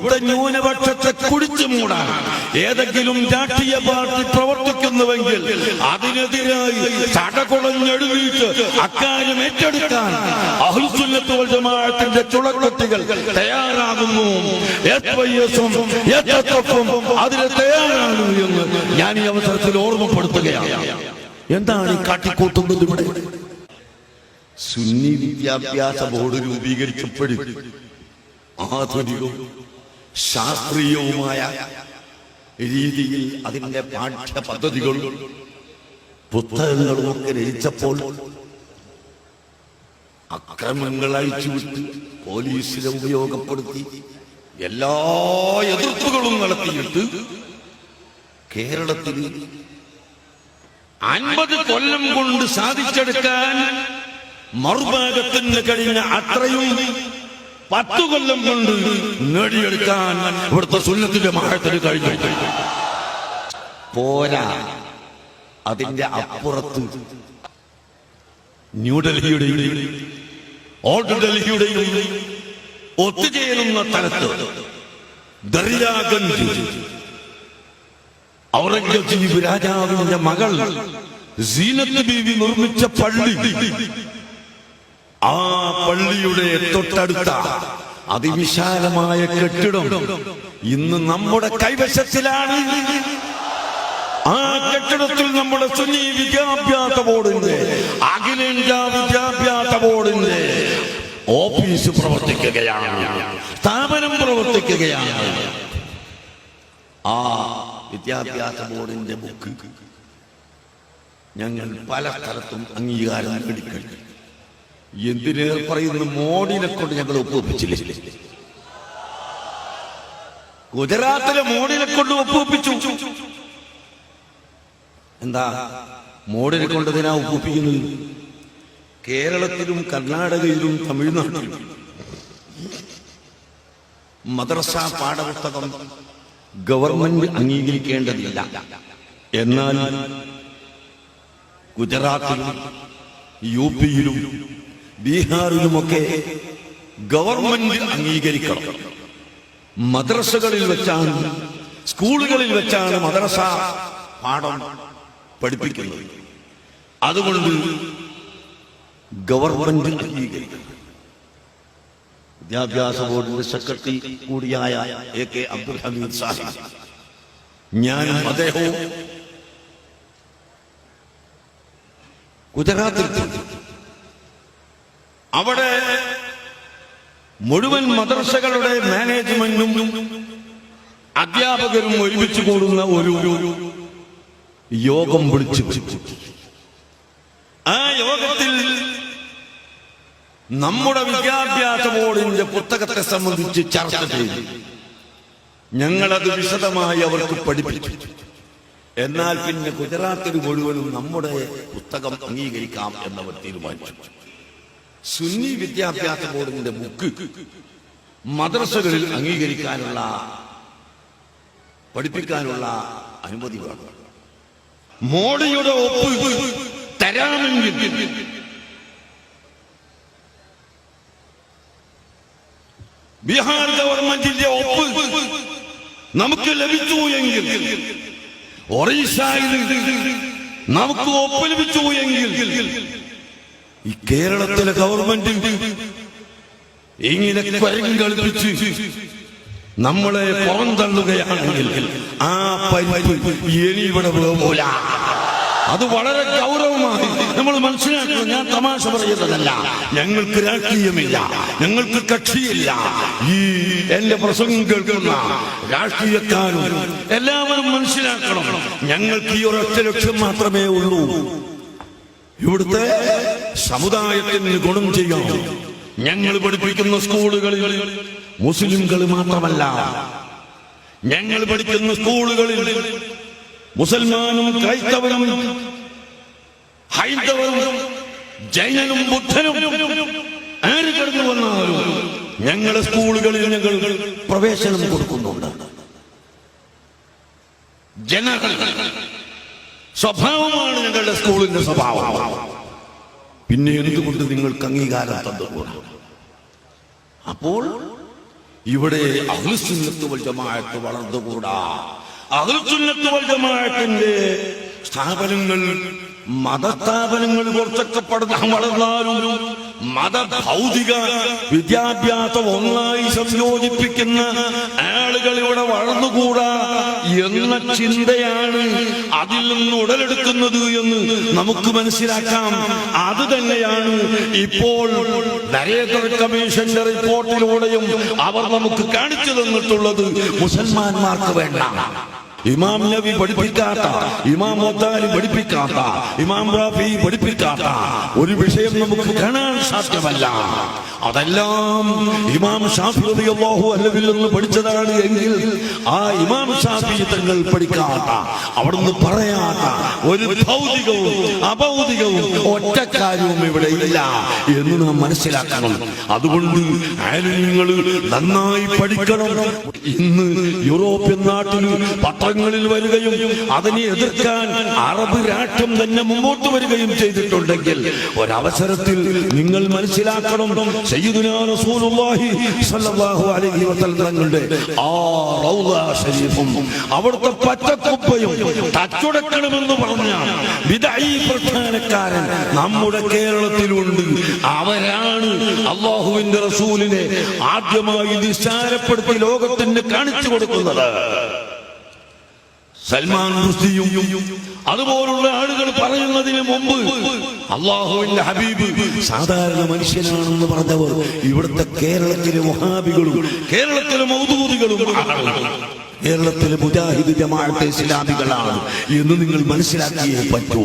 ഇവിടുത്തെ ന്യൂനപക്ഷത്തെ കുടിച്ചു മൂടാൻ ഏതെങ്കിലും രാഷ്ട്രീയ പാർട്ടി പ്രവർത്തിക്കുന്നുവെങ്കിൽ അതിനെതിരായി ചടകുളഞ്ഞെഴുതിയിട്ട് അക്കാര്യം ഏറ്റെടുക്കാൻ അഹ്ലുസുന്നത്ത് വൽ ജമാഅത്തിന്റെ ചുളക്കത്തികൾ തയ്യാറാകുന്നു. SYS-ഉം SSF-ഉം അതിന് തയ്യാറാണ് എന്ന് ഞാൻ ഈ അവസരത്തിൽ ഓർമ്മപ്പെടുത്തുകയാണ്. എന്താണ് ഈ കാട്ടിക്കൂട്ടുന്നത്? ഇവിടെ സുന്നി വിദ്യാഭ്യാസ ബോർഡ് രൂപീകരിച്ചപ്പോഴും ആധുനികവും ശാസ്ത്രീയവുമായ രീതിയിൽ അതിന്റെ പാഠ്യ പദ്ധതികളും പുസ്തകങ്ങളും ഒക്കെ രചിച്ചപ്പോൾ അക്രമങ്ങൾ അഴിച്ചുവിട്ട് പോലീസിനെ ഉപയോഗപ്പെടുത്തി എല്ലാ എതിർപ്പുകളും നടത്തിയിട്ട് കേരളത്തിൽ 50 കൊല്ലം കൊണ്ട് സാധിച്ചെടുക്കാൻ മറുഭാഗത്തിന് കഴിഞ്ഞ അത്രയും 10 കൊല്ലം കൊണ്ട് നേടിയെടുക്കാൻ ഇവിടുത്തെ സുന്നത്തിന്റെ മഹത്തിന് കഴിഞ്ഞു. പോരാ, അതിന്റെ അപ്പുറത്ത് ന്യൂഡൽഹിയുടെയും ഓൾഡ് ഡൽഹിയുടെയും ഒത്തുചേരുന്ന തലത്ത് ദറിയാഗഞ്ച് ഔറംഗസീബ് രാജാവിന്റെ മകൾ സീനത്ത് ബീവി നിർമ്മിച്ച പള്ളി, ആ പള്ളിയുടെ തൊട്ടടുത്ത അതിവിശാലമായ കെട്ടിടം ഇന്ന് നമ്മുടെ കൈവശത്തിലാണ്. ആ കെട്ടിടത്തിൽ നമ്മുടെ സുന്നി വിദ്യാഭ്യാസ ബോർഡിന്റെ അഖിലേന്ത്യാ വിദ്യാഭ്യാസ ബോർഡിന്റെ ഓഫീസ് പ്രവർത്തിക്കുകയാണ്, സ്ഥാപനം പ്രവർത്തിക്കുകയാണ്. ആ വിദ്യാഭ്യാസ ബോർഡിന്റെ ബുക്ക് ഞങ്ങൾ പല സ്ഥലത്തും അംഗീകാരം നേടിക്കഴിഞ്ഞു. എന്തിനേറെ പറയുന്നു, മോഡിനെ കൊണ്ട് ഞങ്ങൾ ഒപ്പുവെപ്പിച്ചില്ലേ? ഗുജറാത്തിലെ മോഡിനെ കൊണ്ട് ഒപ്പുവെപ്പിച്ചു. എന്താ മോഡിനെ കൊണ്ട് ഇതിനാ ഒപ്പുവെപ്പിക്കുന്നത്? കേരളത്തിലും കർണാടകയിലും തമിഴ്നാട്ടിലും മദ്രസ പാഠപുസ്തകം ഗവൺമെന്റ് അംഗീകരിക്കേണ്ടതില്ല. എന്നാൽ ഗുജറാത്തിലും UP-യിലും ബീഹാറിലുമൊക്കെ ഗവൺമെന്റ് അംഗീകരിക്കണം. മദ്രസകളിൽ വെച്ചാണ്, സ്കൂളുകളിൽ വെച്ചാണ് മദ്രസ പാഠം പഠിപ്പിക്കുന്നത്. അതുകൊണ്ട് ഗവൺമെന്റ് അംഗീകരിക്കണം. വിദ്യാഭ്യാസ ബോർഡിന്റെ സെക്രട്ടറി കൂടിയായ AK അബ്ദുൽ ഹമീദ് സാഹിബ്, ഞാനും അദ്ദേഹവും ഗുജറാത്തിൽ അവിടെ മുഴുവൻ മദ്രസകളുടെ മാനേജ്മെന്റും അധ്യാപകരും ഒരുമിച്ച് കൂടുന്ന ഒരു യോഗം വിളിച്ചു. ആ യോഗത്തിൽ നമ്മുടെ വിദ്യാഭ്യാസ ബോർഡിന്റെ പുസ്തകത്തെ സംബന്ധിച്ച് ചർച്ച ചെയ്തു. ഞങ്ങളത് വിശദമായി അവർക്ക് പഠിപ്പിച്ചു. എന്നാൽ പിന്നെ ഗുജറാത്തിൽ മുഴുവനും നമ്മുടെ പുസ്തകം അംഗീകരിക്കാം എന്നവർ തീരുമാനിച്ചു. സുന്നി വിദ്യാഭ്യാസ ബോർഡിന്റെ ബുക്ക് മദ്രസകളിൽ അംഗീകരിക്കാനുള്ള, പഠിപ്പിക്കാനുള്ള അനുമതി വേണം. മോഡിയുടെ ഒപ്പ് തരാമെങ്കിൽ ബീഹാർ ഗവൺമെന്റിന്റെ ഒപ്പ് നമുക്ക് ലഭിച്ചു എങ്കിൽ, ഒറീസയിൽ നമുക്ക് ഒപ്പ് ലഭിച്ചു എങ്കിൽ, ഈ കേരളത്തിലെ ഗവൺമെന്റ് ഇങ്ങനെ കളിപ്പിച്ച് നമ്മളെ പുറന്തള്ളുകയാണെങ്കിൽ ആ പരിപ്പ് ഇനി ഇവിടെ പോല. അത് വളരെ ഗൗരവമായി നമ്മൾ മനസ്സിലാക്കണം. ഞാൻ തമാശ പറയുന്നതല്ല. ഞങ്ങൾക്ക് രാഷ്ട്രീയമില്ല, ഞങ്ങൾക്ക് കക്ഷിയില്ല. ഈ എന്റെ പ്രസംഗം കേൾക്കുന്ന രാഷ്ട്രീയക്കാരും എല്ലാവരും മനസ്സിലാക്കണം, ഞങ്ങൾക്ക് ഈ ഒരൊറ്റ ലക്ഷ്യം മാത്രമേ ഉള്ളൂ. ഇവിടുത്തെ സമുദായത്തിന് ഗുണം ചെയ്യാം. ഞങ്ങൾ പഠിപ്പിക്കുന്ന സ്കൂളുകളിൽ മുസ്ലിംകൾ മാത്രമല്ല, ഞങ്ങൾ പഠിക്കുന്ന സ്കൂളുകളിൽ മുസൽമാനും ക്രൈസ്തവനും ഹൈന്ദവനും ജൈനനും ബുദ്ധനും ആര് കടന്നു വന്നാലും ഞങ്ങളുടെ സ്കൂളുകളിൽ ഞങ്ങൾ പ്രവേശനം കൊടുക്കുന്നുണ്ട്. ജനറൽ സ്വഭാവമാണ് ഞങ്ങളുടെ സ്കൂളിന്റെ സ്വഭാവം. പിന്നെ എന്തുകൊണ്ട് നിങ്ങൾക്ക് അംഗീകാരം തന്നു? അപ്പോൾ ഇവിടെ അഹ്ലുസുന്നത്ത് വൽ ജമാഅത്ത് വളർന്നുകൂടാ. അഹ്ലുസുന്നത്ത് വൽ ജമാഅത്തിന്റെ സ്ഥാപനങ്ങൾ, മതസ്ഥാപനങ്ങൾ കുറച്ചൊക്കെ വളർന്നാലും മതഭൗതിക വിദ്യാഭ്യാസം ഒന്നായി സംയോജിപ്പിക്കുന്ന ആളുകൾ ഇവിടെ വളർന്നുകൂടാ എന്ന ചിന്തയാണ് അതിൽ നിന്ന് ഉടലെടുക്കുന്നത് എന്ന് നമുക്ക് മനസ്സിലാക്കാം. അത് തന്നെയാണ് ഇപ്പോൾ നരേന്ദ്ര കമ്മീഷന്റെ റിപ്പോർട്ടിലൂടെയും അവർ നമുക്ക് കാണിച്ചു തന്നിട്ടുള്ളത്. മുസൽമാന്മാർക്ക് വേണ്ട, ഇമാം നബി പഠിപ്പിക്കാത്ത, ഇമാം മുത്താലി പഠിപ്പിക്കാത്ത, ഇമാം റാഫി പഠിപ്പിക്കാത്ത ഒരു വിഷയം നമുക്ക് കാണാൻ സാധ്യമല്ല. അതെല്ലാം ഇമാം ഷാഫി റളിയല്ലാഹു അൻഹുവിൽ നിന്ന് പഠിച്ചതാണ് എങ്കിൽ ആ ഇമാം ഷാഫി തങ്ങൾ പഠിക്കാത്ത, അവിടുന്ന് പറയാത്ത ഒരു ഭൗതികവും അഭൗതികവും ഒറ്റ കാര്യവും ഇവിടെ ഇല്ല എന്ന് നാം മനസ്സിലാക്കണം. അതുകൊണ്ട് ആലിമീങ്ങൾ നന്നായി പഠിക്കണം. ഇന്ന് യൂറോപ്യൻ നാട്ടിൽ പത്രങ്ങളിൽ വരികയും അതിനെ എതിർക്കാൻ അറബ് രാഷ്ട്രം തന്നെ മുമ്പോട്ട് വരികയും ചെയ്തിട്ടുണ്ടെങ്കിൽ ഒരവസരത്തിൽ നിങ്ങൾ മനസ്സിലാക്കണം, സയ്യിദുനാ റസൂലുള്ളാഹി സ്വല്ലല്ലാഹു അലൈഹി വസല്ലം തങ്ങളുടെ ആ റൗള ശരീഫും അവിടുത്തെ പച്ചക്കുപ്പയും തച്ചുടക്കണമെന്ന് പറഞ്ഞ ബിദ്ഈ പ്രസ്ഥാനക്കാരൻ നമ്മുടെ കേരളത്തിലുണ്ട്. അവരാണ് അല്ലാഹുവിന്റെ റസൂലിനെ ആദ്യമായി നിസ്സാരപ്പെടുത്തി ലോകത്തിന് കാണിച്ചു കൊടുക്കുന്നത്. സൽമാൻ റുഷ്ദിയും അതുപോലുള്ള ആളുകൾ പറയുന്നതിന് മുമ്പ് അല്ലാഹുവിന്റെ ഹബീബ് സാധാരണ മനുഷ്യനാണെന്ന് പറഞ്ഞവർ ഇവിടുത്തെ കേരളത്തിലെ വഹാബികളും കേരളത്തിലെ മൗദൂദികളും കേരളത്തിലെ മുജാഹിദ് ജമാഅത്തെ ഇസ്ലാമികളാണ് എന്ന് നിങ്ങൾ മനസ്സിലാക്കിയേ പറ്റൂ.